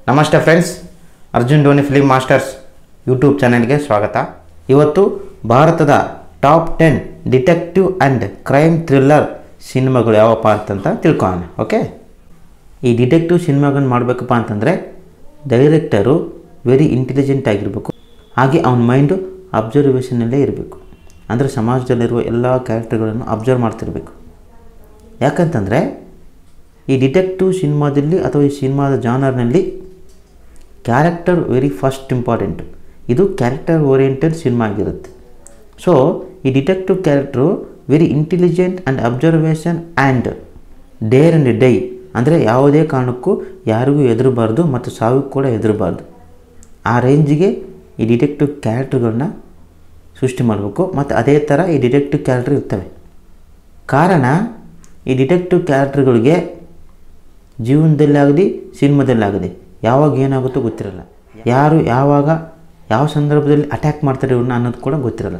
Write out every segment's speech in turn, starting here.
ನಮಸ್ತೆ friends, Arjun Dhoni film masters YouTube ಚಾನೆಲ್ಗೆ ಸ್ವಾಗತ. ಇವತ್ತು ಭಾರತದ top 10 detective and crime thriller ಸಿನಿಮಾಗಳು ಯಾವಪ್ಪ ಅಂತಂತ ತಿಳ್ಕೊಳ್ಳೋಣ. ಓಕೆ, ಈ ಡಿಟೆಕ್ಟಿವ್ ಸಿನಿಮಾಗಳನ್ನ ಮಾಡಬೇಕಪ್ಪ ಅಂತಂದರೆ ಡೈರೆಕ್ಟರು ವೆರಿ ಇಂಟೆಲಿಜೆಂಟ್ ಆಗಿರಬೇಕು. ಹಾಗೆ ಅವನ ಮೈಂಡು ಅಬ್ಸರ್ವೇಷನಲ್ಲೇ ಇರಬೇಕು. ಅಂದರೆ ಸಮಾಜದಲ್ಲಿರುವ ಎಲ್ಲ ಕ್ಯಾರೆಕ್ಟರ್ಗಳನ್ನು ಅಬ್ಸರ್ವ್ ಮಾಡ್ತಿರ್ಬೇಕು. ಯಾಕಂತಂದರೆ ಈ ಡಿಟೆಕ್ಟಿವ್ ಸಿನಿಮಾದಲ್ಲಿ ಅಥವಾ ಈ ಸಿನಿಮಾದ ಜಾನರ್ನಲ್ಲಿ ಕ್ಯಾರೆಕ್ಟರ್ ವೆರಿ ಫಸ್ಟ್ ಇಂಪಾರ್ಟೆಂಟು. ಇದು ಕ್ಯಾರೆಕ್ಟರ್ ಓರಿಯೆಂಟೆಡ್ ಸಿನಿಮಾ ಆಗಿರುತ್ತೆ. ಸೊ ಈ detective character very intelligent and observation and Deere and dye, ಅಂದರೆ ಯಾವುದೇ ಕಾರಣಕ್ಕೂ ಯಾರಿಗೂ ಹೆದರಬಾರ್ದು ಮತ್ತು ಸಾವಿಗೆ ಕೂಡ ಹೆದರಬಾರ್ದು. ಆ ರೇಂಜಿಗೆ ಈ ಡಿಟೆಕ್ಟಿವ್ ಕ್ಯಾರೆಕ್ಟರ್ಗಳನ್ನ ಸೃಷ್ಟಿ ಮಾಡಬೇಕು. ಮತ್ತು ಅದೇ ಥರ ಈ ಡಿಟೆಕ್ಟಿವ್ ಕ್ಯಾರೆಕ್ಟರ್ ಇರ್ತವೆ. ಕಾರಣ ಈ ಡಿಟೆಕ್ಟಿವ್ ಕ್ಯಾರೆಕ್ಟರ್ಗಳಿಗೆ ಜೀವನದಲ್ಲಾಗಲಿ ಸಿನಿಮಾದಲ್ಲಾಗಲಿ ಯಾವಾಗ ಏನಾಗುತ್ತೋ ಗೊತ್ತಿರಲ್ಲ. ಯಾರು ಯಾವಾಗ ಯಾವ ಸಂದರ್ಭದಲ್ಲಿ ಅಟ್ಯಾಕ್ ಮಾಡ್ತಾರೆ ಇವ್ರನ್ನ ಅನ್ನೋದು ಕೂಡ ಗೊತ್ತಿರಲ್ಲ.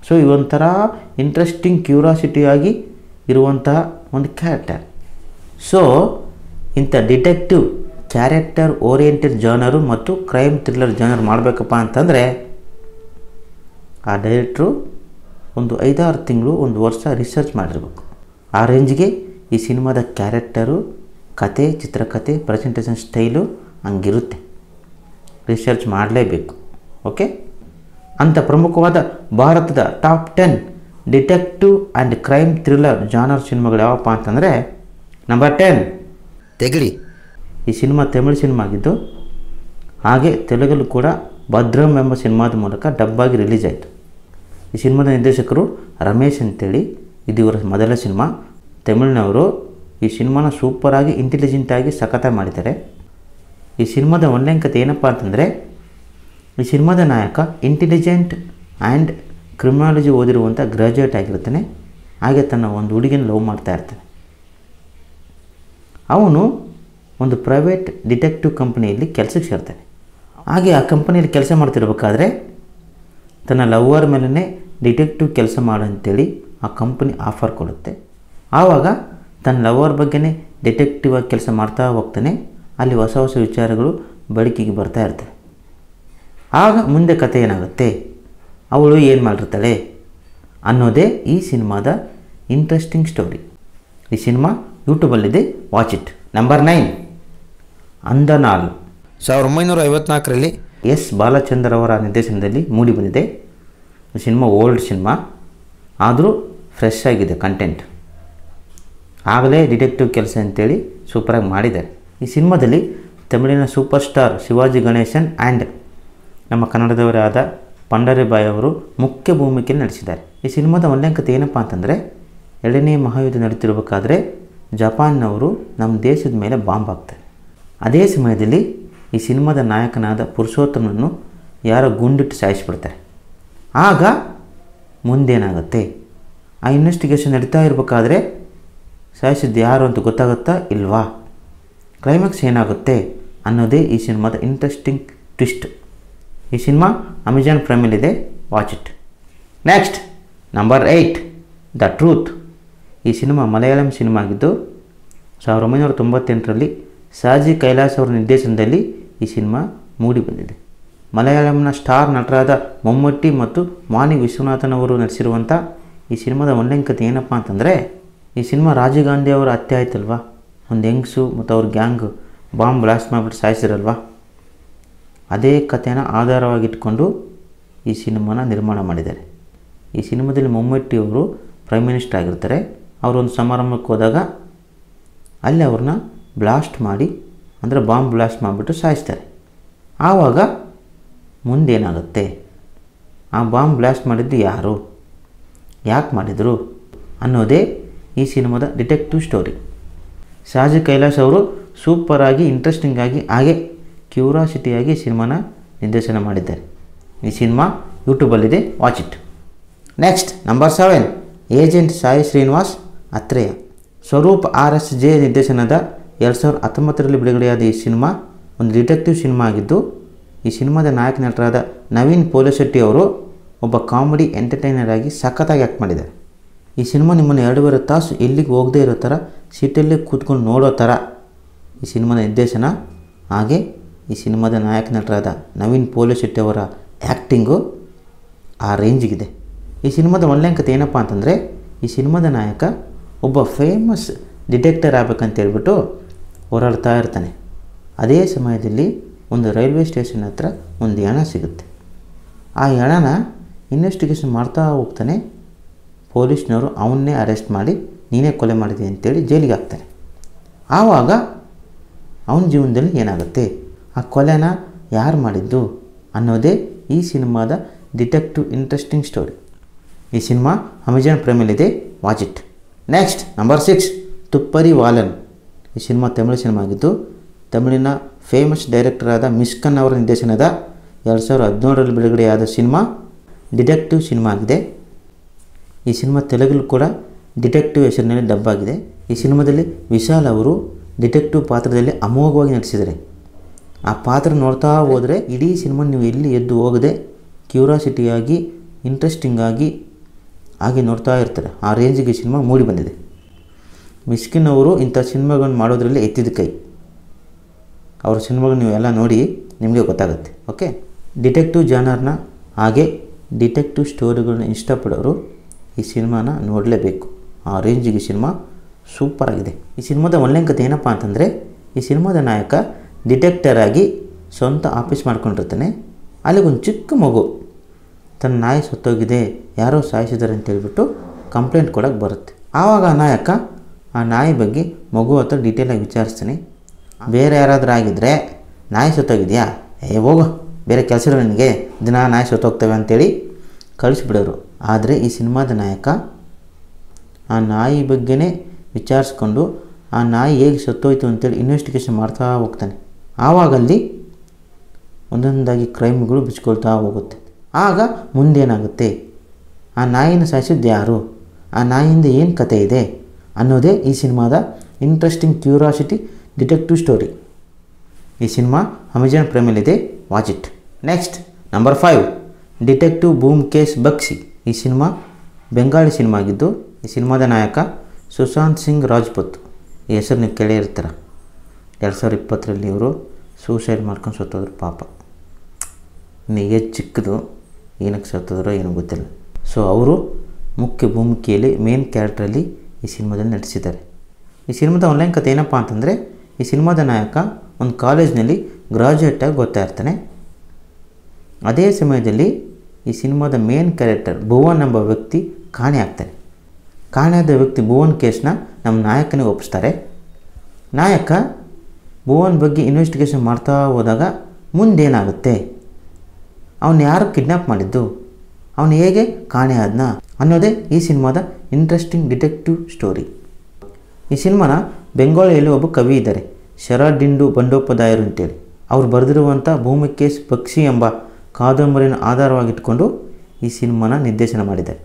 ಸೊ ಇವೊಂಥರ ಇಂಟ್ರೆಸ್ಟಿಂಗ್ ಕ್ಯೂರಿಯಾಸಿಟಿಯಾಗಿ ಇರುವಂತಹ ಒಂದು ಕ್ಯಾರೆಕ್ಟರ್. ಸೊ ಇಂಥ ಡಿಟೆಕ್ಟಿವ್ ಕ್ಯಾರೆಕ್ಟರ್ ಓರಿಯೆಂಟೆಡ್ ಜಾನರು ಮತ್ತು ಕ್ರೈಮ್ ಥ್ರಿಲ್ಲರ್ ಜಾನರ್ ಮಾಡಬೇಕಪ್ಪ ಅಂತಂದರೆ ಆ ಡೈರೆಕ್ಟ್ರು ಒಂದು 5-6 ತಿಂಗಳು, ಒಂದು ವರ್ಷ ರಿಸರ್ಚ್ ಮಾಡಿರ್ಬೇಕು. ಆ ರೇಂಜ್ಗೆ ಈ ಸಿನಿಮಾದ ಕ್ಯಾರೆಕ್ಟರು, ಕತೆ, ಚಿತ್ರಕಥೆ, ಪ್ರೆಸೆಂಟೇಷನ್ ಸ್ಟೈಲು ಹಂಗಿರುತ್ತೆ. ರಿಸರ್ಚ್ ಮಾಡಲೇಬೇಕು. ಓಕೆ, ಅಂಥ ಪ್ರಮುಖವಾದ ಭಾರತದ top 10 detective and crime thriller genre ಸಿನಿಮಾಗಳು ಯಾವಪ್ಪ ಅಂತಂದರೆ, ನಂಬರ್ 10 ತೆಗಳಿ. ಈ ಸಿನಿಮಾ ತಮಿಳು ಸಿನಿಮಾ ಆಗಿದ್ದು, ಹಾಗೆ ತೆಲುಗಲ್ಲೂ ಕೂಡ ಭದ್ರಂ ಎಂಬ ಸಿನಿಮಾದ ಮೂಲಕ ಡಬ್ಬಾಗಿ ರಿಲೀಸ್ ಆಯಿತು. ಈ ಸಿನಿಮಾದ ನಿರ್ದೇಶಕರು ರಮೇಶ್ ಅಂತೇಳಿ. ಇದು ಇವರ ಮೊದಲ ಸಿನಿಮಾ. ತಮಿಳಿನವರು ಈ ಸಿನಿಮಾನ ಸೂಪರಾಗಿ ಇಂಟೆಲಿಜೆಂಟಾಗಿ ಸಖತ್ತಾಗಿ ಮಾಡಿದ್ದಾರೆ. ಈ ಸಿನಿಮಾದ ಒನ್ಲೈನ್ ಕತೆ ಏನಪ್ಪ ಅಂತಂದರೆ, ಈ ಸಿನಿಮಾದ ನಾಯಕ ಇಂಟೆಲಿಜೆಂಟ್ ಆ್ಯಂಡ್ ಕ್ರಿಮಿನಾಲಜಿ ಓದಿರುವಂಥ ಗ್ರ್ಯಾಜುಯೇಟ್ ಆಗಿರ್ತಾನೆ. ಹಾಗೆ ತನ್ನ ಒಂದು ಹುಡುಗಿನ ಲವ್ ಮಾಡ್ತಾ ಇರ್ತಾನೆ. ಅವನು ಒಂದು ಪ್ರೈವೇಟ್ ಡಿಟೆಕ್ಟಿವ್ ಕಂಪನಿಯಲ್ಲಿ ಕೆಲಸಕ್ಕೆ ಸೇರ್ತಾನೆ. ಹಾಗೆ ಆ ಕಂಪನಿಯಲ್ಲಿ ಕೆಲಸ ಮಾಡ್ತಿರ್ಬೇಕಾದ್ರೆ ತನ್ನ ಲವ್ವರ್ ಮೇಲೇ ಡಿಟೆಕ್ಟಿವ್ ಕೆಲಸ ಮಾಡಂತೇಳಿ ಆ ಕಂಪನಿ ಆಫರ್ ಕೊಡುತ್ತೆ. ಆವಾಗ ತನ್ನ ಲವರ್ ಬಗ್ಗೆನೇ ಡಿಟೆಕ್ಟಿವ್ ಆಗಿ ಕೆಲಸ ಮಾಡ್ತಾ ಹೋಗ್ತಾನೆ. ಅಲ್ಲಿ ಹೊಸ ಹೊಸ ವಿಚಾರಗಳು ಬೆಳಕಿಗೆ ಬರ್ತಾ ಇರ್ತವೆ. ಆಗ ಮುಂದೆ ಕತೆ ಏನಾಗುತ್ತೆ, ಅವಳು ಏನು ಮಾಡಿರ್ತಾಳೆ ಅನ್ನೋದೇ ಈ ಸಿನಿಮಾದ ಇಂಟ್ರೆಸ್ಟಿಂಗ್ ಸ್ಟೋರಿ. ಈ ಸಿನಿಮಾ ಯೂಟ್ಯೂಬಲ್ಲಿದೆ, ವಾಚ್ ಇಟ್. ನಂಬರ್ 9 ಅಂದನಾಳು. 1954ರಲ್ಲಿ ಎಸ್ ಬಾಲಚಂದ್ರ ಅವರ ನಿರ್ದೇಶನದಲ್ಲಿ ಮೂಡಿ ಬಂದಿದೆ. ಈ ಸಿನಿಮಾ ಓಲ್ಡ್ ಸಿನಿಮಾ, ಆದರೂ ಫ್ರೆಶ್ ಆಗಿದೆ ಕಂಟೆಂಟ್. ಆಗಲೇ ಡಿಟೆಕ್ಟಿವ್ ಕೆಲಸ ಅಂತೇಳಿ ಸೂಪರಾಗಿ ಮಾಡಿದ್ದಾರೆ. ಈ ಸಿನಿಮಾದಲ್ಲಿ ತಮಿಳಿನ super star Shivaji Ganesan and ನಮ್ಮ ಕನ್ನಡದವರೇ ಆದ ಪಂಡರಿಬಾಯಿ ಅವರು ಮುಖ್ಯ ಭೂಮಿಕೆಯಲ್ಲಿ ನಡೆಸಿದ್ದಾರೆ. ಈ ಸಿನಿಮಾದ ಒನ್ಲೈನ್ ಕತೆ ಏನಪ್ಪ ಅಂತಂದರೆ, 2ನೇ ಮಹಾಯುದ್ಧ ನಡೀತಿರಬೇಕಾದ್ರೆ ಜಪಾನ್ನವರು ನಮ್ಮ ದೇಶದ ಮೇಲೆ ಬಾಂಬ್ ಹಾಕ್ತಾರೆ. ಅದೇ ಸಮಯದಲ್ಲಿ ಈ ಸಿನಿಮಾದ ನಾಯಕನಾದ ಪುರುಷೋತ್ತಮನನ್ನು ಯಾರೋ ಗುಂಡಿಟ್ಟು ಸಾಯಿಸಿಬಿಡ್ತಾರೆ. ಆಗ ಮುಂದೇನಾಗುತ್ತೆ, ಆ ಇನ್ವೆಸ್ಟಿಗೇಷನ್ ನಡೀತಾ ಇರಬೇಕಾದ್ರೆ ಸಾಯಿಸಿದ್ದು ಯಾರು ಅಂತ ಗೊತ್ತಾಗುತ್ತಾ ಇಲ್ವಾ, ಕ್ಲೈಮ್ಯಾಕ್ಸ್ ಏನಾಗುತ್ತೆ ಅನ್ನೋದೇ ಈ ಸಿನಿಮಾದ ಇಂಟ್ರೆಸ್ಟಿಂಗ್ ಟ್ವಿಸ್ಟ್. ಈ ಸಿನಿಮಾ ಅಮೆಜಾನ್ ಪ್ರೈಮಲ್ಲಿದೆ, watch it. Next number 8 the truth. ಈ ಸಿನಿಮಾ ಮಲಯಾಳಂ ಸಿನಿಮಾ ಆಗಿದ್ದು 1998ರಲ್ಲಿ ಸಾಜಿ ಕೈಲಾಸ್ ಅವರ ನಿರ್ದೇಶನದಲ್ಲಿ ಈ ಸಿನಿಮಾ ಮೂಡಿ ಬಂದಿದೆ. ಮಲಯಾಳಂನ ಸ್ಟಾರ್ ನಟರಾದ ಮಮ್ಮೂಟಿ ಮತ್ತು ಮಾನಿ ವಿಶ್ವನಾಥನ್ ಅವರು ನಡೆಸಿರುವಂಥ ಈ ಸಿನಿಮಾದ ಒನ್ಲೈನ್ ಕತೆ ಏನಪ್ಪ ಅಂತಂದರೆ, ಈ ಸಿನಿಮಾ ರಾಜೀವ್ ಗಾಂಧಿ ಅವರ ಹತ್ಯೆ ಆಯ್ತಲ್ವ, ಒಂದು ಹೆಂಗಸು ಮತ್ತು ಅವ್ರ ಗ್ಯಾಂಗ್ ಬಾಂಬ್ ಬ್ಲಾಸ್ಟ್ ಮಾಡಿಬಿಟ್ಟು ಸಾಯಿಸಿರಲ್ವ, ಅದೇ ಕಥೆನ ಆಧಾರವಾಗಿಟ್ಕೊಂಡು ಈ ಸಿನಿಮಾನ ನಿರ್ಮಾಣ ಮಾಡಿದ್ದಾರೆ. ಈ ಸಿನಿಮಾದಲ್ಲಿ ಮಮ್ಮೂಟಿ ಅವರು ಪ್ರೈಮ್ ಮಿನಿಸ್ಟರ್ ಆಗಿರ್ತಾರೆ. ಅವರೊಂದು ಸಮಾರಂಭಕ್ಕೆ ಹೋದಾಗ ಅಲ್ಲಿ ಅವ್ರನ್ನ ಬ್ಲಾಸ್ಟ್ ಮಾಡಿ, ಅಂದರೆ ಬಾಂಬ್ ಬ್ಲಾಸ್ಟ್ ಮಾಡಿಬಿಟ್ಟು ಸಾಯಿಸ್ತಾರೆ. ಆವಾಗ ಮುಂದೇನಾಗುತ್ತೆ, ಆ ಬಾಂಬ್ ಬ್ಲಾಸ್ಟ್ ಮಾಡಿದ್ದು ಯಾರು, ಯಾಕೆ ಮಾಡಿದರು ಅನ್ನೋದೇ ಈ ಸಿನಿಮಾದ ಡಿಟೆಕ್ಟಿವ್ ಸ್ಟೋರಿ. ಸಾಜಿ ಕೈಲಾಸ್ ಅವರು ಸೂಪರಾಗಿ, ಇಂಟ್ರೆಸ್ಟಿಂಗಾಗಿ, ಹಾಗೆ ಕ್ಯೂರಿಯಾಸಿಟಿಯಾಗಿ ಸಿನಿಮಾನ ನಿರ್ದೇಶನ ಮಾಡಿದ್ದಾರೆ. ಈ ಸಿನಿಮಾ ಯೂಟ್ಯೂಬಲ್ಲಿದೆ, watch it. Next number 7 agent Sai Srinivas Athreya. Swaroop RSJ ನಿರ್ದೇಶನದ 2019ರಲ್ಲಿ ಬಿಡುಗಡೆಯಾದ ಈ ಸಿನಿಮಾ ಒಂದು ಡಿಟೆಕ್ಟಿವ್ ಸಿನಿಮಾ ಆಗಿದ್ದು, ಈ ಸಿನಿಮಾದ ನಾಯಕ ನಟರಾದ ನವೀನ್ ಪೋಲಿಶೆಟ್ಟಿ ಅವರು ಒಬ್ಬ ಕಾಮಿಡಿ ಎಂಟರ್ಟೈನರ್ ಆಗಿ ಸಖತ್ತಾಗಿ ಆ್ಯಕ್ಟ್ ಮಾಡಿದ್ದಾರೆ. ಈ ಸಿನಿಮಾ ನಿಮ್ಮನ್ನು 2.5 ತಾಸು ಎಲ್ಲಿಗೆ ಹೋಗದೇ ಇರೋ ಥರ ಸೀಟಲ್ಲೇ ಕೂತ್ಕೊಂಡು ನೋಡೋ ಥರ ಈ ಸಿನಿಮಾದ ನಿರ್ದೇಶನ ಹಾಗೆ ಈ ಸಿನಿಮಾದ ನಾಯಕ ನಟರಾದ ನವೀನ್ ಪೋಲಿಶೆಟ್ಟಿ ಅವರ ಆ್ಯಕ್ಟಿಂಗು ಆ ರೇಂಜಿಗಿದೆ. ಈ ಸಿನಿಮಾದ ಒಳ್ಳೆಯ ಕಥೆ ಏನಪ್ಪ ಅಂತಂದರೆ, ಈ ಸಿನಿಮಾದ ನಾಯಕ ಒಬ್ಬ ಫೇಮಸ್ ಡಿಟೆಕ್ಟರ್ ಆಗಬೇಕಂತ ಹೇಳ್ಬಿಟ್ಟು ಹೋರಾಡ್ತಾ ಇರ್ತಾನೆ. ಅದೇ ಸಮಯದಲ್ಲಿ ಒಂದು ರೈಲ್ವೆ ಸ್ಟೇಷನ್ ಹತ್ರ ಒಂದು ಹೆಣ ಸಿಗುತ್ತೆ. ಆ ಹೆಣನ ಇನ್ವೆಸ್ಟಿಗೇಷನ್ ಮಾಡ್ತಾ ಹೋಗ್ತಾನೆ. ಪೊಲೀಸ್ನವರು ಅವನ್ನೇ ಅರೆಸ್ಟ್ ಮಾಡಿ ನೀನೇ ಕೊಲೆ ಮಾಡಿದೆ ಅಂತೇಳಿ ಜೈಲಿಗೆ ಹಾಕ್ತಾನೆ. ಆವಾಗ ಅವನ ಜೀವನದಲ್ಲಿ ಏನಾಗುತ್ತೆ, ಆ ಕೊಲೆನ ಯಾರು ಮಾಡಿದ್ದು ಅನ್ನೋದೇ ಈ ಸಿನಿಮಾದ ಡಿಟೆಕ್ಟಿವ್ ಇಂಟ್ರೆಸ್ಟಿಂಗ್ ಸ್ಟೋರಿ. ಈ ಸಿನಿಮಾ ಅಮೆಜಾನ್ ಪ್ರೈಮಲ್ಲಿದೆ, watch it. Next number 6, Thupparivaalan. ಈ ಸಿನಿಮಾ ತಮಿಳು ಸಿನಿಮಾ ಆಗಿದ್ದು ತಮಿಳಿನ ಫೇಮಸ್ ಡೈರೆಕ್ಟರ್ ಆದ ಮಿಸ್ಕನ್ ಅವರ ನಿರ್ದೇಶನದ 2017ರಲ್ಲಿ ಬಿಡುಗಡೆಯಾದ ಸಿನಿಮಾ ಡಿಟೆಕ್ಟಿವ್ ಸಿನಿಮಾ ಆಗಿದೆ. ಈ ಸಿನಿಮಾ ತೆಲುಗಲ್ಲೂ ಕೂಡ ಡಿಟೆಕ್ಟಿವ್ ಹೆಸರಿನಲ್ಲಿ ಡಬ್ ಆಗಿದೆ. ಈ ಸಿನಿಮಾದಲ್ಲಿ ವಿಶಾಲ್ ಅವರು ಡಿಟೆಕ್ಟಿವ್ ಪಾತ್ರದಲ್ಲಿ ಅಮೋಘವಾಗಿ ನಟಿಸಿದ್ದಾರೆ. ಆ ಪಾತ್ರ ನೋಡ್ತಾ ಹೋದರೆ ಇಡೀ ಸಿನಿಮಾ ನೀವು ಎಲ್ಲಿ ಎದ್ದು ಹೋಗದೆ ಕ್ಯೂರಿಯಾಸಿಟಿಯಾಗಿ ಇಂಟ್ರೆಸ್ಟಿಂಗಾಗಿ ಹಾಗೆ ನೋಡ್ತಾ ಇರ್ತಾರೆ. ಆ ರೇಂಜಿಗೆ ಸಿನಿಮಾ ಮೂಡಿ ಬಂದಿದೆ. ಮಿಸ್ಕಿನ್ ಅವರು ಇಂಥ ಸಿನಿಮಾಗಳನ್ನು ಮಾಡೋದ್ರಲ್ಲಿ ಎತ್ತಿದ ಕೈ. ಅವ್ರ ಸಿನಿಮಾಗಳು ನೀವು ಎಲ್ಲ ನೋಡಿ ನಿಮಗೆ ಗೊತ್ತಾಗುತ್ತೆ. ಓಕೆ, ಡಿಟೆಕ್ಟಿವ್ ಜಾನರ್ನ ಹಾಗೆ ಡಿಟೆಕ್ಟಿವ್ ಸ್ಟೋರಿಗಳನ್ನ ಇಷ್ಟಪಡೋರು ಈ ಸಿನಿಮಾನ ನೋಡಲೇಬೇಕು. ಆ ರೇಂಜಿಗೆ ಸಿನಿಮಾ ಸೂಪರ್ ಆಗಿದೆ. ಈ ಸಿನಿಮಾದ ಒಳ್ಳೆಯ ಕಥೆ ಏನಪ್ಪ ಅಂತಂದರೆ, ಈ ಸಿನಿಮಾದ ನಾಯಕ ಡಿಟೆಕ್ಟರ್ ಆಗಿ ಸ್ವಂತ ಆಫೀಸ್ ಮಾಡ್ಕೊಂಡಿರ್ತಾನೆ. ಅಲ್ಲಿಗೊಂದು ಚಿಕ್ಕ ಮಗು ತನ್ನ ನಾಯಿ ಸತ್ತೋಗಿದೆ, ಯಾರೋ ಸಾಯಿಸಿದ್ದಾರೆ ಅಂತ ಹೇಳ್ಬಿಟ್ಟು ಕಂಪ್ಲೇಂಟ್ ಕೊಡೋಕ್ಕೆ ಬರುತ್ತೆ. ಆವಾಗ ಆ ನಾಯಕ ಆ ನಾಯಿ ಬಗ್ಗೆ ಮಗು ಹತ್ರ ಡೀಟೇಲಾಗಿ ವಿಚಾರಿಸ್ತಾನೆ. ಬೇರೆ ಯಾರಾದರೂ ಆಗಿದ್ದರೆ ನಾಯಿ ಸತ್ತೋಗಿದೆಯಾ, ಹೋಗು ಬೇರೆ ಕೆಲಸ ಇರೋ ನನಗೆ, ದಿನ ನಾಯಿ ಸತ್ತೋಗ್ತವೆ ಅಂತೇಳಿ ಕಳಿಸ್ಬಿಡೋರು. ಆದರೆ ಈ ಸಿನಿಮಾದ ನಾಯಕ ಆ ನಾಯಿ ಬಗ್ಗೆನೇ ವಿಚಾರಿಸ್ಕೊಂಡು ಆ ನಾಯಿ ಹೇಗೆ ಸತ್ತೋಯ್ತು ಅಂತೇಳಿ ಇನ್ವೆಸ್ಟಿಗೇಷನ್ ಮಾಡ್ತಾ ಹೋಗ್ತಾನೆ. ಆವಾಗಲ್ಲಿ ಒಂದೊಂದಾಗಿ ಕ್ರೈಮ್ಗಳು ಬಿಚ್ಕೊಳ್ತಾ ಹೋಗುತ್ತೆ. ಆಗ ಮುಂದೇನಾಗುತ್ತೆ, ಆ ನಾಯಿನ ಸಾಯಿಸಿದ್ದು ಯಾರು, ಆ ನಾಯಿಯಿಂದ ಏನು ಕತೆ ಇದೆ ಅನ್ನೋದೇ ಈ ಸಿನಿಮಾದ ಇಂಟ್ರೆಸ್ಟಿಂಗ್ ಕ್ಯೂರಿಯಾಸಿಟಿ ಡಿಟೆಕ್ಟಿವ್ ಸ್ಟೋರಿ. ಈ ಸಿನಿಮಾ ಅಮೆಜಾನ್ ಪ್ರೈಮಲ್ಲಿದೆ, watch it. Next number 5, detective Byomkesh Bakshi. ಈ ಸಿನಿಮಾ ಬೆಂಗಾಳಿ ಸಿನಿಮಾ ಆಗಿದ್ದು ಈ ಸಿನಿಮಾದ ನಾಯಕ ಸುಶಾಂತ್ ಸಿಂಗ್ ರಾಜ್ಪೂತ್. ಈ ಹೆಸರು ನೀವು ಕೇಳೇ ಇರ್ತೀರ. 2020ರಲ್ಲಿ ಇವರು ಸೂಸೈಡ್ ಮಾಡ್ಕೊಂಡು ಸತ್ತೋದ್ರು ಪಾಪ. ಇನ್ನು ಏಜ್ ಚಿಕ್ಕದು, ಏನಕ್ಕೆ ಸತ್ತೋದ್ರೋ ಏನೋ ಗೊತ್ತಿಲ್ಲ. ಸೊ ಅವರು ಮುಖ್ಯ ಭೂಮಿಕೆಯಲ್ಲಿ ಮೇನ್ ಕ್ಯಾರೆಕ್ಟ್ರಲ್ಲಿ ಈ ಸಿನಿಮಾದಲ್ಲಿ ನಟಿಸಿದ್ದಾರೆ. ಈ ಸಿನಿಮಾದ ಒಳ್ಳೆಯ ಕಥೆ ಏನಪ್ಪ ಅಂತಂದರೆ, ಈ ಸಿನಿಮಾದ ನಾಯಕ ಒಂದು ಕಾಲೇಜ್ನಲ್ಲಿ ಗ್ರಾಜ್ಯುಯೇಟಾಗಿ ಓದ್ತಾ ಇರ್ತಾನೆ. ಅದೇ ಸಮಯದಲ್ಲಿ ಈ ಸಿನಿಮಾದ ಮೇನ್ ಕ್ಯಾರೆಕ್ಟರ್ ಭುವನ್ ಎಂಬ ವ್ಯಕ್ತಿ ಕಾಣೆ ಆಗ್ತಾನೆ. ಕಾಣೆಯಾದ ವ್ಯಕ್ತಿ ಭುವನ್ ಕೇಸ್ನ ನಮ್ಮ ನಾಯಕನಿಗೆ ಒಪ್ಪಿಸ್ತಾರೆ. ನಾಯಕ ಭುವನ್ ಬಗ್ಗೆ ಇನ್ವೆಸ್ಟಿಗೇಷನ್ ಮಾಡ್ತಾ ಹೋದಾಗ ಮುಂದೇನಾಗುತ್ತೆ, ಅವನು ಯಾರು ಕಿಡ್ನ್ಯಾಪ್ ಮಾಡಿದ್ದು, ಅವನು ಹೇಗೆ ಕಾಣೆ ಆದ್ನ ಅನ್ನೋದೇ ಈ ಸಿನಿಮಾದ ಇಂಟ್ರೆಸ್ಟಿಂಗ್ ಡಿಟೆಕ್ಟಿವ್ ಸ್ಟೋರಿ. ಈ ಸಿನಿಮಾನ ಬೆಂಗಾಳಿಯಲ್ಲಿ ಒಬ್ಬ ಕವಿ ಇದ್ದಾರೆ, ಶರದಿಂಡು ಬಂಡೋಪಾಧ್ಯಾಯರು ಅಂತೇಳಿ. ಅವ್ರು ಬರೆದಿರುವಂಥ ಬೂಮ್ಕೇಶ್ ಬಕ್ಷಿ ಎಂಬ ಕಾದಂಬರಿನ ಆಧಾರವಾಗಿಟ್ಕೊಂಡು ಈ ಸಿನಿಮಾನ ನಿರ್ದೇಶನ ಮಾಡಿದ್ದಾರೆ.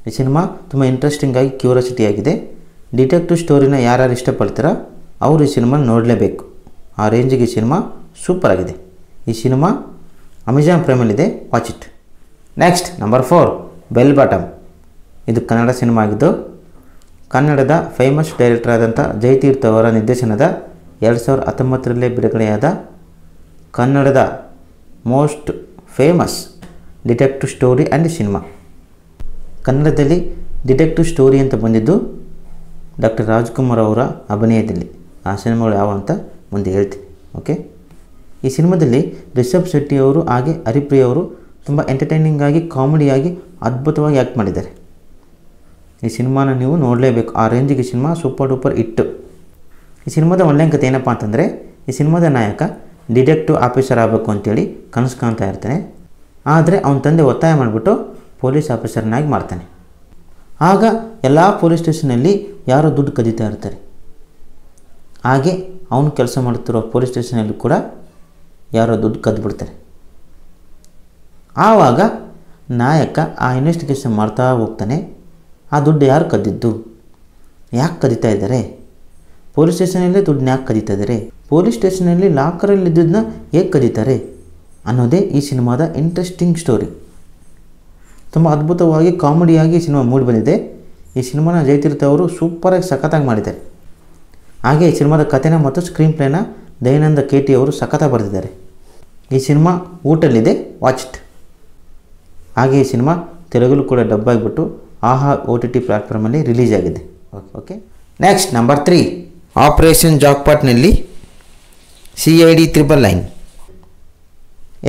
ಈ ಸಿನಿಮಾ ತುಂಬ ಇಂಟ್ರೆಸ್ಟಿಂಗಾಗಿ ಕ್ಯೂರಿಯಾಸಿಟಿ ಆಗಿದೆ. ಡಿಟೆಕ್ಟಿವ್ ಸ್ಟೋರಿನ ಯಾರ್ಯಾರು ಇಷ್ಟಪಡ್ತೀರಾ ಅವರು ಈ ಸಿನಿಮಾ ನೋಡಲೇಬೇಕು. ಆ ರೇಂಜಿಗೆ ಈ ಸಿನಿಮಾ ಸೂಪರ್ ಆಗಿದೆ. ಈ ಸಿನಿಮಾ ಅಮೆಜಾನ್ ಪ್ರೈಮಲ್ಲಿದೆ, watch it. Next number 4, bell bottom. ಇದು ಕನ್ನಡ ಸಿನಿಮಾ ಆಗಿದ್ದು ಕನ್ನಡದ ಫೇಮಸ್ ಡೈರೆಕ್ಟರ್ ಆದಂಥ ಜಯತೀರ್ಥ ಅವರ ನಿರ್ದೇಶನದ 2019ರಲ್ಲೇ ಬಿಡುಗಡೆಯಾದ ಕನ್ನಡದ most famous detective story and cinema. ಕನ್ನಡದಲ್ಲಿ ಡಿಟೆಕ್ಟಿವ್ ಸ್ಟೋರಿ ಅಂತ ಬಂದಿದ್ದು ಡಾಕ್ಟರ್ ರಾಜ್ಕುಮಾರ್ ಅವರ ಅಭಿನಯದಲ್ಲಿ. ಆ ಸಿನಿಮಾಗಳು ಯಾವ ಅಂತ ಮುಂದೆ ಹೇಳ್ತೀನಿ. ಓಕೆ, ಈ ಸಿನಿಮಾದಲ್ಲಿ ರಿಷಬ್ ಶೆಟ್ಟಿ ಅವರು ಹಾಗೆ ಹರಿಪ್ರಿಯ ಅವರು ತುಂಬ ಎಂಟರ್ಟೈನಿಂಗ್ ಆಗಿ ಕಾಮಿಡಿಯಾಗಿ ಅದ್ಭುತವಾಗಿ ಆ್ಯಕ್ಟ್ ಮಾಡಿದ್ದಾರೆ. ಈ ಸಿನಿಮಾನ ನೀವು ನೋಡಲೇಬೇಕು. ಆ ರೇಂಜಿಗೆ ಸಿನಿಮಾ ಸೂಪರ್ ಡೂಪರ್ ಹಿಟ್ಟು. ಈ ಸಿನಿಮಾದ ಒಳ್ಳೆಯ ಕಥೆ ಏನಪ್ಪ ಅಂತಂದರೆ, ಈ ಸಿನಿಮಾದ ನಾಯಕ ಡಿಟೆಕ್ಟಿವ್ ಆಫೀಸರ್ ಆಗಬೇಕು ಅಂತೇಳಿ ಕನಸು ಕಾಣ್ತಾ ಇರ್ತಾನೆ. ಆದರೆ ಅವನ ತಂದೆ ಒತ್ತಾಯ ಮಾಡಿಬಿಟ್ಟು ಪೊಲೀಸ್ ಆಫೀಸರ್ನಾಗಿ ಮಾಡ್ತಾನೆ. ಆಗ ಎಲ್ಲ ಪೊಲೀಸ್ ಸ್ಟೇಷನಲ್ಲಿ ಯಾರೋ ದುಡ್ಡು ಕದೀತಾ ಇರ್ತಾರೆ. ಹಾಗೆ ಅವನು ಕೆಲಸ ಮಾಡುತ್ತಿರೋ ಪೊಲೀಸ್ ಸ್ಟೇಷನಲ್ಲಿ ಕೂಡ ಯಾರೋ ದುಡ್ಡು ಕದ್ದುಬಿಡ್ತಾರೆ. ಆವಾಗ ನಾಯಕ ಆ ಇನ್ವೆಸ್ಟಿಗೇಷನ್ ಮಾಡ್ತಾ ಹೋಗ್ತಾನೆ. ಆ ದುಡ್ಡು ಯಾರು ಕದ್ದಿದ್ದು, ಯಾಕೆ ಕದೀತಾ ಇದ್ದಾರೆ, ಪೊಲೀಸ್ ಸ್ಟೇಷನಲ್ಲಿ ದುಡ್ಡನ್ನ ಯಾಕೆ ಕದೀತಾ ಇದ್ದಾರೆ, ಪೊಲೀಸ್ ಸ್ಟೇಷನಲ್ಲಿ ಲಾಕರಲ್ಲಿ ಇದ್ದದನ್ನ ಹೇಗೆ ಕದೀತಾರೆ ಅನ್ನೋದೇ ಈ ಸಿನಿಮಾದ ಇಂಟ್ರೆಸ್ಟಿಂಗ್ ಸ್ಟೋರಿ. ತುಂಬ ಅದ್ಭುತವಾಗಿ ಕಾಮಿಡಿಯಾಗಿ ಈ ಸಿನಿಮಾ ಮೂಡಿ ಬಂದಿದೆ. ಈ ಸಿನಿಮಾನ ಜಯತೀರ್ಥ ಅವರು ಸೂಪರಾಗಿ ಸಖತ್ತಾಗಿ ಮಾಡಿದ್ದಾರೆ. ಹಾಗೆ ಈ ಸಿನಿಮಾದ ಕಥೆನ ಮತ್ತು ಸ್ಕ್ರೀನ್ ಪ್ಲೇನ ದಯಾನಂದ KT ಅವರು ಸಖತ್ತಾಗಿ ಬರೆದಿದ್ದಾರೆ. ಈ ಸಿನಿಮಾ ಊಟಲ್ಲಿದೆ, ವಾಚ್ ಇಟ್. ಹಾಗೆ ಈ ಸಿನಿಮಾ ತೆಲುಗಲ್ಲೂ ಕೂಡ ಡಬ್ ಆಗಿಬಿಟ್ಟು ಆಹಾ OTT ಪ್ಲ್ಯಾಟ್ಫಾರ್ಮಲ್ಲಿ ರಿಲೀಸ್ ಆಗಿದೆ. ಓಕೆ, ನೆಕ್ಸ್ಟ್ ನಂಬರ್ 3, ಆಪರೇಷನ್ ಜಾಕ್ಪಾಟ್ನಲ್ಲಿ CID 999.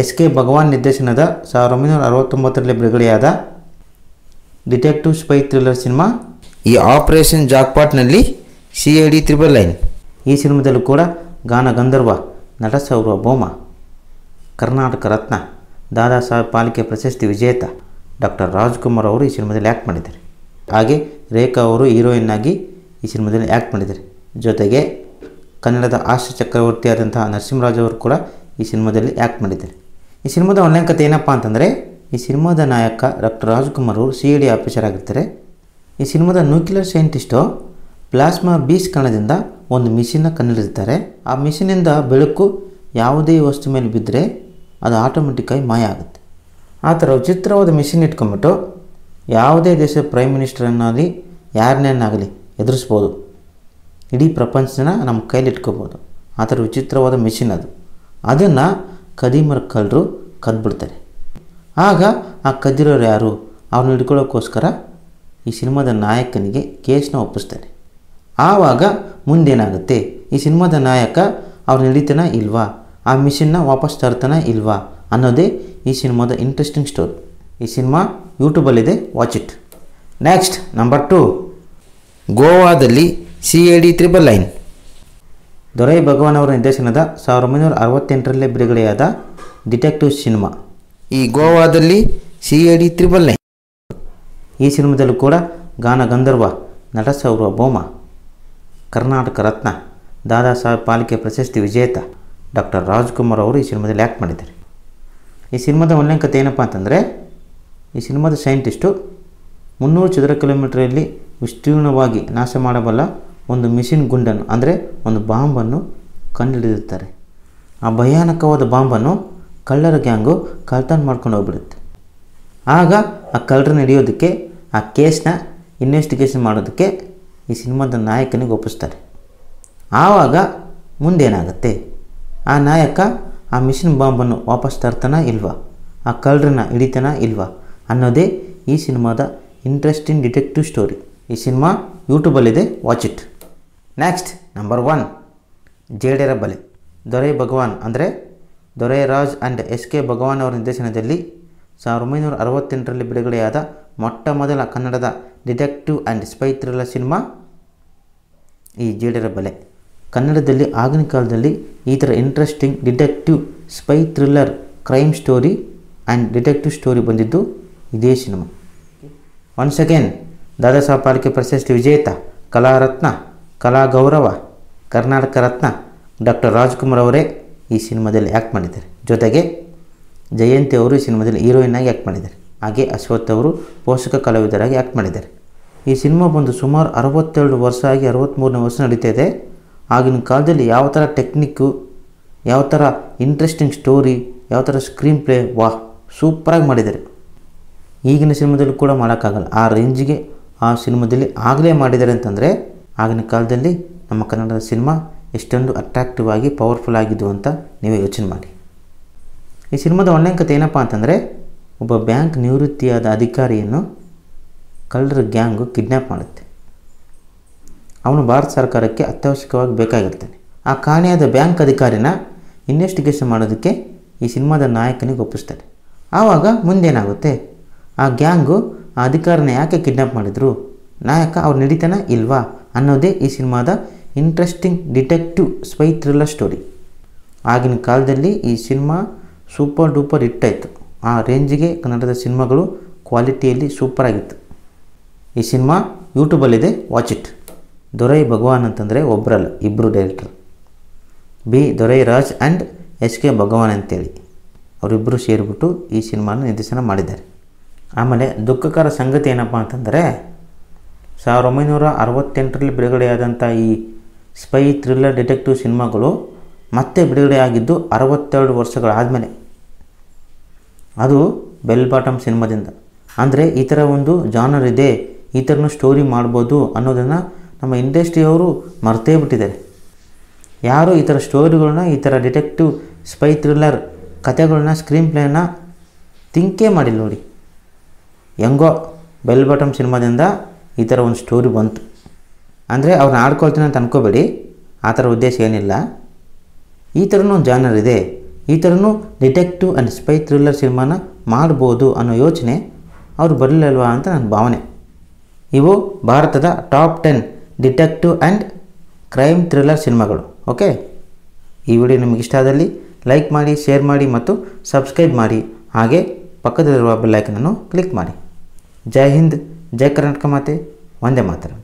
SK ಭಗವಾನ್ ನಿರ್ದೇಶನದ 1969ರಲ್ಲಿ ಬಿಡುಗಡೆಯಾದ ಡಿಟೆಕ್ಟಿವ್ ಸ್ಪೈ ಥ್ರಿಲ್ಲರ್ ಸಿನಿಮಾ ಈ ಆಪರೇಷನ್ ಜಾಕ್ಪಾಟ್ನಲ್ಲಿ CID 999. ಈ ಸಿನಿಮಾದಲ್ಲೂ ಕೂಡ ಗಾನ ಗಂಧರ್ವ, ನಟ ಸಾರ್ವಭೌಮ, ಕರ್ನಾಟಕ ರತ್ನ, ದಾದಾ ಸಾಹೇಬ್ ಪಾಲ್ಕೆ ಪ್ರಶಸ್ತಿ ವಿಜೇತ ಡಾಕ್ಟರ್ ರಾಜ್ಕುಮಾರ್ ಅವರು ಈ ಸಿನಿಮಾದಲ್ಲಿ ಆ್ಯಕ್ಟ್ ಮಾಡಿದ್ದಾರೆ. ಹಾಗೆ ರೇಖಾ ಅವರು ಹೀರೋಯಿನ್ ಆಗಿ ಈ ಸಿನಿಮಾದಲ್ಲಿ ಆ್ಯಕ್ಟ್ ಮಾಡಿದ್ದಾರೆ. ಜೊತೆಗೆ ಕನ್ನಡದ ಹಾಸ್ಯ ಚಕ್ರವರ್ತಿಯಾದಂತಹ ನರಸಿಂಹರಾಜ್ ಅವರು ಕೂಡ ಈ ಸಿನಿಮಾದಲ್ಲಿ ಆ್ಯಕ್ಟ್ ಮಾಡಿದ್ದಾರೆ. ಈ ಸಿನಿಮಾದ ಆನ್ಲೈನ್ ಕಥೆ ಏನಪ್ಪ ಅಂತಂದರೆ, ಈ ಸಿನಿಮಾದ ನಾಯಕ ಡಾಕ್ಟರ್ ರಾಜ್ಕುಮಾರ್ ಅವರು CID ಆಫೀಸರ್ ಆಗಿರ್ತಾರೆ. ಈ ಸಿನಿಮಾದ ನ್ಯೂಕ್ಲಿಯರ್ ಸೈಂಟಿಸ್ಟು ಪ್ಲಾಸ್ಮಾ ಬೀಸ್ ಕಣದಿಂದ ಒಂದು ಮಿಷಿನ್ನ ಕಂಡುಹಿಡಿದಿರ್ತಾರೆ. ಆ ಮಿಷಿನಿಂದ ಬೆಳಕು ಯಾವುದೇ ವಸ್ತು ಮೇಲೆ ಬಿದ್ದರೆ ಅದು ಆಟೋಮೆಟಿಕ್ಕಾಗಿ ಮಾಯ ಆಗುತ್ತೆ. ಆ ಥರ ವಿಚಿತ್ರವಾದ ಮಿಷಿನ್ ಇಟ್ಕೊಂಡ್ಬಿಟ್ಟು ಯಾವುದೇ ದೇಶದ ಪ್ರೈಮ್ ಮಿನಿಸ್ಟರನ್ನಾಗಲಿ ಯಾರನ್ನೇನಾಗಲಿ ಎದುರಿಸ್ಬೋದು. ಇಡೀ ಪ್ರಪಂಚನ ನಮ್ಮ ಕೈಲಿ ಇಟ್ಕೋಬೋದು. ಆ ಥರ ವಿಚಿತ್ರವಾದ ಮಿಷಿನ್ ಅದು. ಅದನ್ನು ಕದಿಮರ ಕಳ್ಳರು ಕದ್ಬಿಡ್ತಾರೆ. ಆಗ ಆ ಕದ್ದಿರೋರು ಯಾರು, ಅವ್ರನ್ನ ಹಿಡ್ಕೊಳ್ಳೋಕ್ಕೋಸ್ಕರ ಈ ಸಿನಿಮಾದ ನಾಯಕನಿಗೆ ಕೇಸ್ನ ಒಪ್ಪಿಸ್ತಾರೆ. ಆವಾಗ ಮುಂದೇನಾಗುತ್ತೆ, ಈ ಸಿನಿಮಾದ ನಾಯಕ ಅವ್ರನ್ನ ಹಿಡಿತಾನ ಇಲ್ವಾ, ಆ ಮಿಷನ್ನ ವಾಪಸ್ ತರ್ತಾನ ಇಲ್ವಾ ಅನ್ನೋದೇ ಈ ಸಿನಿಮಾದ ಇಂಟ್ರೆಸ್ಟಿಂಗ್ ಸ್ಟೋರಿ. ಈ ಸಿನಿಮಾ ಯೂಟ್ಯೂಬಲ್ಲಿದೆ, ವಾಚ್ ಇಟ್. ನೆಕ್ಸ್ಟ್ ನಂಬರ್ 2, ಗೋವಾದಲ್ಲಿ CID 999. ದೊರೈ ಭಗವಾನ್ ಅವರ ನಿರ್ದೇಶನದ 1968ರಲ್ಲಿ ಬಿಡುಗಡೆಯಾದ ಡಿಟೆಕ್ಟಿವ್ ಸಿನಿಮಾ ಈ ಗೋವಾದಲ್ಲಿ CID 999. ಈ ಸಿನಿಮಾದಲ್ಲೂ ಕೂಡ ಗಾನ ಗಂಧರ್ವ, ನಟ ಸಾರ್ವಭೌಮ, ಕರ್ನಾಟಕ ರತ್ನ, ದಾದಾ ಸಾಹೇಬ್ ಪಾಲ್ಕೆ ಪ್ರಶಸ್ತಿ ವಿಜೇತ ಡಾಕ್ಟರ್ ರಾಜ್ಕುಮಾರ್ ಅವರು ಈ ಸಿನಿಮಾದಲ್ಲಿ ಆ್ಯಕ್ಟ್ ಮಾಡಿದ್ದಾರೆ. ಈ ಸಿನಿಮಾದ ಆನ್ಲೈನ್ ಕಥೆ ಏನಪ್ಪ ಅಂತಂದರೆ, ಈ ಸಿನಿಮಾದ ಸೈಂಟಿಸ್ಟು 300 ಚದರ ಕಿಲೋಮೀಟರಲ್ಲಿ ವಿಸ್ತೀರ್ಣವಾಗಿ ನಾಶ ಮಾಡಬಲ್ಲ ಒಂದು ಮಿಷಿನ್ ಗುಂಡನ್ನು, ಅಂದರೆ ಒಂದು ಬಾಂಬನ್ನು ಕಂಡುಹಿಡಿದಿರ್ತಾರೆ. ಆ ಭಯಾನಕವಾದ ಬಾಂಬನ್ನು ಕಳ್ಳರ ಗ್ಯಾಂಗು ಕಳ್ತನ ಮಾಡ್ಕೊಂಡು ಹೋಗ್ಬಿಡುತ್ತೆ. ಆಗ ಆ ಕಳ್ಳರನ್ನ ಹಿಡಿಯೋದಕ್ಕೆ, ಆ ಕೇಸ್ನ ಇನ್ವೆಸ್ಟಿಗೇಷನ್ ಮಾಡೋದಕ್ಕೆ ಈ ಸಿನಿಮಾದ ನಾಯಕನಿಗೆ ಒಪ್ಪಿಸ್ತಾರೆ. ಆವಾಗ ಮುಂದೇನಾಗುತ್ತೆ, ಆ ನಾಯಕ ಆ ಮಿಷಿನ್ ಬಾಂಬನ್ನು ವಾಪಸ್ ತರ್ತಾನ ಇಲ್ವಾ, ಆ ಕಳ್ಳರನ್ನ ಹಿಡಿತಾನ ಇಲ್ವಾ ಅನ್ನೋದೇ ಈ ಸಿನಿಮಾದ ಇಂಟ್ರೆಸ್ಟಿಂಗ್ ಡಿಟೆಕ್ಟಿವ್ ಸ್ಟೋರಿ. ಈ ಸಿನಿಮಾ ಯೂಟ್ಯೂಬಲ್ಲಿದೆ, watch it. Next number 1, Jedara Bale. Dorai Bhagwan ಅಂದರೆ ದೊರೈ ರಾಜ್ ಆ್ಯಂಡ್ SK ಭಗವಾನ್ ಅವರ ನಿರ್ದೇಶನದಲ್ಲಿ 1968ರಲ್ಲಿ ಬಿಡುಗಡೆಯಾದ ಮೊಟ್ಟ ಮೊದಲ ಕನ್ನಡದ detective and spy thriller cinema ಈ ಜೇಡರ ಬಲೆ. ಕನ್ನಡದಲ್ಲಿ ಆಗಿನ ಕಾಲದಲ್ಲಿ ಈ ಥರ interesting detective spy thriller crime story and detective story ಬಂದಿದ್ದು ಇದೇ cinema. Once again Dada Saheb Phalke ಪ್ರಶಸ್ತಿ ವಿಜೇತ, ಕಲಾರತ್ನ, ಕಲಾ ಗೌರವ, ಕರ್ನಾಟಕ ರತ್ನ ಡಾಕ್ಟರ್ ರಾಜ್ಕುಮಾರ್ ಅವರೇ ಈ ಸಿನಿಮಾದಲ್ಲಿ ಆ್ಯಕ್ಟ್ ಮಾಡಿದ್ದಾರೆ. ಜೊತೆಗೆ ಜಯಂತಿ ಅವರು ಈ ಸಿನಿಮಾದಲ್ಲಿ ಹೀರೋಯಿನ್ ಆಗಿ ಆ್ಯಕ್ಟ್ ಮಾಡಿದ್ದಾರೆ. ಹಾಗೆ ಅಶ್ವಥ್ ಅವರು ಪೋಷಕ ಕಲಾವಿದರಾಗಿ ಆ್ಯಕ್ಟ್ ಮಾಡಿದ್ದಾರೆ. ಈ ಸಿನಿಮಾ ಬಂದು ಸುಮಾರು 62 ವರ್ಷ ಆಗಿ 63ನೇ ವರ್ಷ ನಡೀತಾ ಇದೆ. ಆಗಿನ ಕಾಲದಲ್ಲಿ ಯಾವ ಥರ ಟೆಕ್ನಿಕ್ಕು, ಯಾವ ಥರ ಇಂಟ್ರೆಸ್ಟಿಂಗ್ ಸ್ಟೋರಿ, ಯಾವ ಥರ ಸ್ಕ್ರೀನ್ ಪ್ಲೇ, ವಾಹ್ ಸೂಪರಾಗಿ ಮಾಡಿದ್ದಾರೆ. ಈಗಿನ ಸಿನಿಮಾದಲ್ಲೂ ಕೂಡ ಮಾಡೋಕ್ಕಾಗಲ್ಲ. ಆ ರೇಂಜಿಗೆ ಆ ಸಿನಿಮಾದಲ್ಲಿ ಆಗಲೇ ಮಾಡಿದ್ದಾರೆ ಅಂತಂದರೆ ಆಗಿನ ಕಾಲದಲ್ಲಿ ನಮ್ಮ ಕನ್ನಡದ ಸಿನಿಮಾ ಎಷ್ಟೊಂದು ಅಟ್ರಾಕ್ಟಿವ್ ಆಗಿ ಪವರ್ಫುಲ್ ಆಗಿದ್ದು ಅಂತ ನೀವೇ ಯೋಚನೆ ಮಾಡಿ. ಈ ಸಿನಿಮಾದ ಆನ್ಲೈನ್ ಕಥೆ ಏನಪ್ಪ ಅಂತಂದರೆ, ಒಬ್ಬ ಬ್ಯಾಂಕ್ ನಿವೃತ್ತಿಯಾದ ಅಧಿಕಾರಿಯನ್ನು ಕಳ್ಳರ ಗ್ಯಾಂಗು ಕಿಡ್ನ್ಯಾಪ್ ಮಾಡುತ್ತೆ. ಅವನು ಭಾರತ ಸರ್ಕಾರಕ್ಕೆ ಅತ್ಯವಶ್ಯಕವಾಗಿ ಬೇಕಾಗಿರ್ತಾನೆ. ಆ ಕಾಣೆಯಾದ ಬ್ಯಾಂಕ್ ಅಧಿಕಾರಿನ ಇನ್ವೆಸ್ಟಿಗೇಷನ್ ಮಾಡೋದಕ್ಕೆ ಈ ಸಿನಿಮಾದ ನಾಯಕನಿಗೆ ಒಪ್ಪಿಸ್ತಾರೆ. ಆವಾಗ ಮುಂದೇನಾಗುತ್ತೆ, ಆ ಗ್ಯಾಂಗು ಆ ಅಧಿಕಾರಿನ ಯಾಕೆ ಕಿಡ್ನ್ಯಾಪ್ ಮಾಡಿದರು, ನಾಯಕ ಅವ್ರು ನಡೀತಾನ ಇಲ್ವಾ ಅನ್ನೋದೇ ಈ ಸಿನಿಮಾದ interesting detective spy thriller story. ಆಗಿನ ಕಾಲದಲ್ಲಿ ಈ ಸಿನಿಮಾ ಸೂಪರ್ ಡೂಪರ್ ಹಿಟ್ಟಾಯಿತು. ಆ ರೇಂಜಿಗೆ ಕನ್ನಡದ ಸಿನಿಮಾಗಳು ಕ್ವಾಲಿಟಿಯಲ್ಲಿ ಸೂಪರಾಗಿತ್ತು. ಈ ಸಿನಿಮಾ ಯೂಟ್ಯೂಬಲ್ಲಿದೆ, ವಾಚ್ ಇಟ್. ದೊರೈ ಭಗವಾನ್ ಅಂತಂದರೆ ಒಬ್ಬರಲ್ಲ, ಇಬ್ಬರು director, Dorai Raj and SK ಭಗವಾನ್ ಅಂತೇಳಿ ಅವರಿಬ್ಬರು ಸೇರಿಬಿಟ್ಟು ಈ ಸಿನಿಮಾನ ನಿರ್ದೇಶನ ಮಾಡಿದ್ದಾರೆ. ಆಮೇಲೆ ದುಃಖಕರ ಸಂಗತಿ ಏನಪ್ಪ ಅಂತಂದರೆ, 1968ರಲ್ಲಿ ಬಿಡುಗಡೆಯಾದಂಥ ಈ ಸ್ಪೈ ಥ್ರಿಲ್ಲರ್ ಡಿಟೆಕ್ಟಿವ್ ಸಿನಿಮಾಗಳು ಮತ್ತೆ ಬಿಡುಗಡೆಯಾಗಿದ್ದು 62 ವರ್ಷಗಳಾದಮೇಲೆ. ಅದು ಬೆಲ್ ಬಾಟಮ್ ಸಿನಿಮಾದಿಂದ. ಅಂದರೆ ಈ ಥರ ಒಂದು ಜಾನರ್ ಇದೆ, ಈ ಥರನೂ ಸ್ಟೋರಿ ಮಾಡ್ಬೋದು ಅನ್ನೋದನ್ನು ನಮ್ಮ ಇಂಡಸ್ಟ್ರಿಯವರು ಮರ್ತೇ ಬಿಟ್ಟಿದ್ದಾರೆ. ಯಾರೂ ಈ ಥರ ಸ್ಟೋರಿಗಳನ್ನ, ಈ ಥರ ಡಿಟೆಕ್ಟಿವ್ ಸ್ಪೈ ಥ್ರಿಲ್ಲರ್ ಕಥೆಗಳನ್ನ, ಸ್ಕ್ರೀನ್ ಪ್ಲೇನ ಥಿಂಕೇ ಮಾಡಿಲ್ಲ ನೋಡಿ. ಹೆಂಗೋ ಬೆಲ್ ಬಾಟಮ್ ಸಿನಿಮಾದಿಂದ ಈ ಥರ ಒಂದು ಸ್ಟೋರಿ ಬಂತು ಅಂದರೆ ಅವ್ರನ್ನ ಆಡ್ಕೊಳ್ತೀನಿ ಅಂತ ಅನ್ಕೋಬೇಡಿ, ಆ ಥರ ಉದ್ದೇಶ ಏನಿಲ್ಲ. ಈ ಥರನೂ ಒಂದು ಜಾನರ್ ಇದೆ, ಈ ಥರನೂ ಡಿಟೆಕ್ಟಿವ್ ಆ್ಯಂಡ್ ಸ್ಪೈ ಥ್ರಿಲ್ಲರ್ ಸಿನಿಮಾನ ಮಾಡ್ಬೋದು ಅನ್ನೋ ಯೋಚನೆ ಅವ್ರು ಬರಲಿಲ್ವಾ ಅಂತ ನನ್ನ ಭಾವನೆ. ಇವು ಭಾರತದ top 10 detective and crime thriller ಸಿನಿಮಾಗಳು. ಓಕೆ, ಈ ವಿಡಿಯೋ ನಿಮಗೆ ಇಷ್ಟ ಆದಲ್ಲಿ ಲೈಕ್ ಮಾಡಿ, ಶೇರ್ ಮಾಡಿ ಮತ್ತು ಸಬ್ಸ್ಕ್ರೈಬ್ ಮಾಡಿ. ಹಾಗೆ ಪಕ್ಕದಲ್ಲಿರುವ ಬೆಲ್ ಐಕನನ್ನು ಕ್ಲಿಕ್ ಮಾಡಿ. ಜೈ ಹಿಂದ್, ಜೈ ಕರ್ನಾಟಕ ಮಾತೆ, ವಂದೇ ಮಾತರಂ.